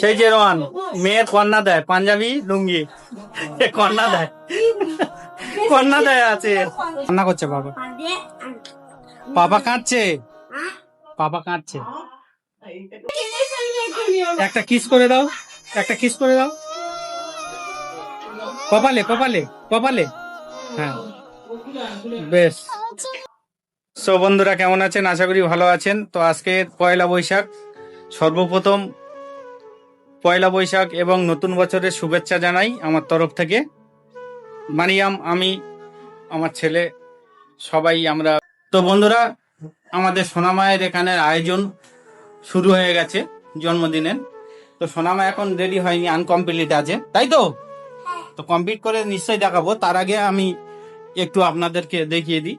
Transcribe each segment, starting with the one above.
সেই যে রোহান মেয়ের কন্যা দেয় পাঞ্জাবি লুঙ্গি কন্যা দেয় কন্যা দেয় আছে কান্না করছে বাবা পাপা কাঁদছে পাপা কাঁদছে একটা কিস করে দাও একটা কিস করে দাও কপালে কপালে কপালে হ্যাঁ বেশ। সো বন্ধুরা কেমন আছেন? আশা করি ভালো আছেন। তো আজকে পয়লা বৈশাখ, সর্বপ্রথম পয়লা বৈশাখ এবং নতুন বছরের শুভেচ্ছা জানাই আমার তরফ থেকে। মারিয়াম, আমি, আমার ছেলে, সবাই আমরা। তো বন্ধুরা, আমাদের সোনামায়ের এখানে আয়োজন শুরু হয়ে গেছে জন্মদিনের। তো সোনামা এখন রেডি হয়নি, আনকমপ্লিট আছে, তাই তো? তো কমপ্লিট করে নিশ্চয়ই দেখাবো। তার আগে আমি একটু আপনাদেরকে দেখিয়ে দিই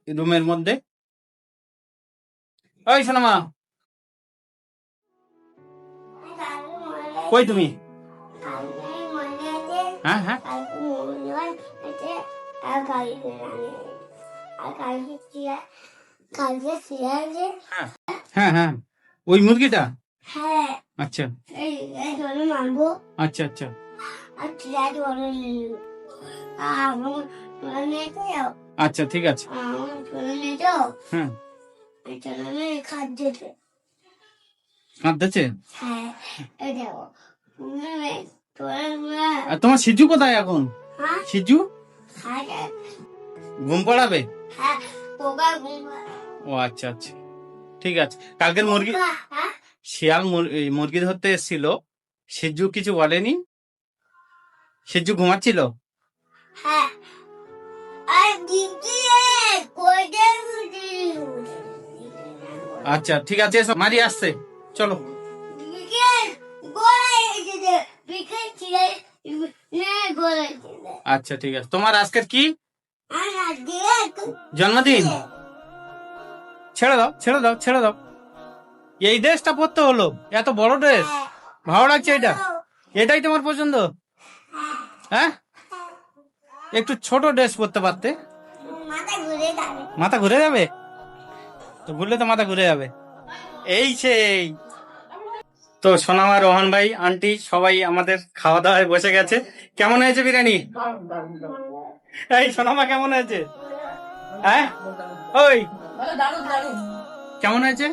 রুমের মধ্যে। ওই সোনামা, কই তুমি? হ্যাঁ হ্যাঁ হ্যাঁ হ্যাঁ ওই মুরগিটা, আচ্ছা আচ্ছা আচ্ছা আচ্ছা ঠিক আছে। হ্যাঁ কাঁদতেছে। আর তোমার সিজু কোথায় এখন? সিজু ঘুম পড়াবে? ও আচ্ছা আচ্ছা ঠিক আছে। কালকের মুরগি শিয়াল মুরগি ধরতে এসেছিল, সিজু কিছু বলেনি? সিজু ঘুমাচ্ছিল? আচ্ছা ঠিক আছে, মারি আসছে, চলো। আচ্ছা ঠিক আছে। তোমার আজকের কি জন্মদিন? ছেড়ে দাও ছেড়ে দাও ছেড়ে দাও। এই ড্রেসটা পরতে হলো, এত বড় ড্রেস ভালো লাগছে? এটা এটাই তোমার পছন্দ? হ্যাঁ, একটু ছোট ড্রেস পরতে পারতে। মাথা ঘুরে যাবে তো, ঘুরলে তো মাথা ঘুরে যাবে। এই সেই তো সোনামা, রোহান ভাই, আন্টি সবাই আমাদের খাওয়া দাওয়ায় বসে গেছে। কেমন হয়েছে বিরিয়ানি? এই সোনামা কেমন হয়েছে? হ্যাঁ ওই কেমন হয়েছে?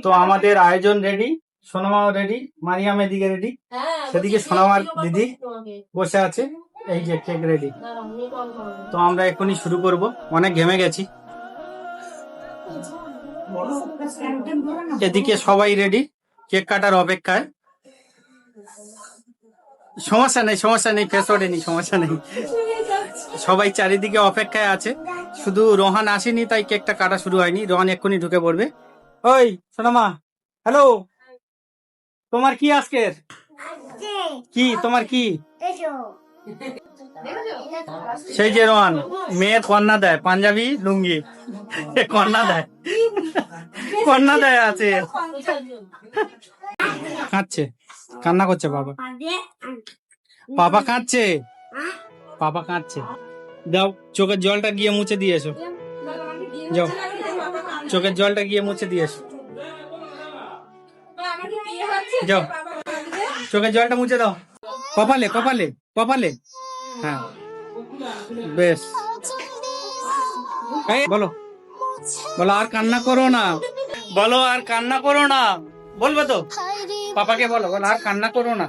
তো আমাদের আয়োজন রেডি, সোনামাও রেডি, মারিয়াম এদিকে রেডি, সেদিকে সোনামার দিদি বসে আছে। এই যে কেক রেডি। তো আমরা এখনই শুরু করব, অনেক ঘেমে গেছি। এদিকে সবাই রেডি, কেক কাটার অপেক্ষায়। সমস্যা নেই সমস্যা নেই, ফেস ওঠেনি, সমস্যা নেই। সবাই চারিদিকে অপেক্ষায় আছে, শুধু রোহান আসেনি তাই কেকটা কাটা শুরু হয়নি। রোহান এক্ষুনি ঢুকে পড়বে। ওই সোনামা, হ্যালো, তোমার কি আজকের কি? তোমার কি? সেই যে রোহান মেয়ের কন্যা দেয় পাঞ্জাবি লুঙ্গি কন্যা দেয় কন্যা দেয় আছে। কাঁদছে, কান্না করছে বাবা, পাপা কাঁদছে, পাপা কাঁদছে। যাও চোখের জলটা গিয়ে মুছে দিয়ে এসো, যাও চোখের জলটা গিয়ে মুছে দিয়ে এসো, যাও চোখের জলটা মুছে দাও। কপালে কপালে কপালে, হ্যাঁ বেশ। বলো বলো, আর কান্না করো না, বলো আর কান্না করো না, বলবে তো? পাপাকে বলো, বলো আর কান্না করো না।